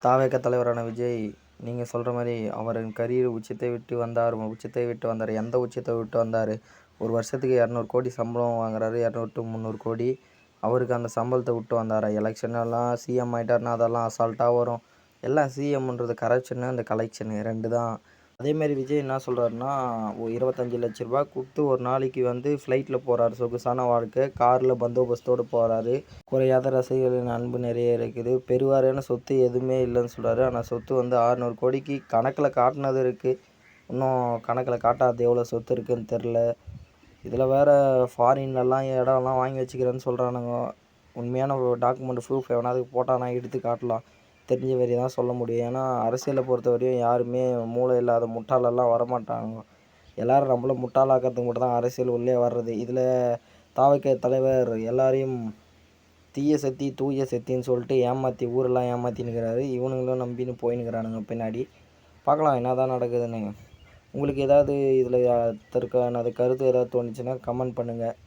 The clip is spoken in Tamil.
தாவேக தலைவரான விஜய், நீங்க சொல்ற மாரி அவரின் கரியர் உச்சத்தை விட்டு வந்தார். உச்சத்தை விட்டு வந்தாரு. எந்த உச்சத்த விட்டு வந்தாரு? ஒரு வருஷத்துக்கு 200,00,00,000 சம்பளம் வாங்குறாரு. 200 டூ 300,00,00,000. அவருக்கு அந்த சம்பளத்த விட்டு வந்தாரா? எலெக்ஷன்லாம் சிஎம் ஆயிட்டாருன்னா அதெல்லாம் அசால்ட்டா வரும். எல்லாம் சிஎம்ன்றது கரப்ஷனு, அந்த கலெக்ஷனு 2 தான். அதேமாரி விஜய் என்ன சொல்றாருன்னா, 25,00,000 குடுத்து ஒரு நாளைக்கு ஃப்ளைட்ல போறாரு. சொகுசான வாழ்க்கை. கார்ல பந்தோபஸ்தோடு போறாரு. குறையாத ரசிகர்களின் அன்பு நிறைய இருக்குது. பெருவாரியான சொத்து எதுவுமே இல்லைன்னு சொல்றாரு. ஆனா சொத்து 600,00,00,000க்கு கணக்குல காட்டுனது இருக்கு. இன்னும் கணக்குல காட்டாதது எவ்வளோ சொத்து இருக்குன்னு தெரில. இதில் வேற ஃபாரின்லலாம் இடம்லாம் வாங்கி வச்சுக்கிறேன்னு சொல்கிறானுங்க. உண்மையான டாக்குமெண்ட் ப்ரூஃப் எவனாவது போட்டானா எடுத்து காட்டலாம். தெரிஞ்ச வரைய தான் சொல்ல முடியும். ஏன்னா அரசியலை பொறுத்தவரையும் யாருமே மூளை இல்லாத முட்டாளெல்லாம் வரமாட்டாங்க. எல்லோரும் நம்மள முட்டாளாக்கிறதுக்கு மட்டும் தான் அரசியல் உள்ளே வர்றது. இதில் தாவேகா தலைவர் எல்லாரையும் தீய சக்தி தூய சக்தின்னு சொல்லிட்டு ஏமாற்றி ஊரெல்லாம் ஏமாற்றினுக்கிறாரு. இவனுங்களும் நம்பின்னு போயின்னுக்கிறானுங்க பின்னாடி. பார்க்கலாம் என்ன தான் நடக்குதுன்னு. உங்களுக்கு ஏதாவது இதில் கருத்து ஏதாவது தோணுச்சுன்னா கமெண்ட் பண்ணுங்கள்.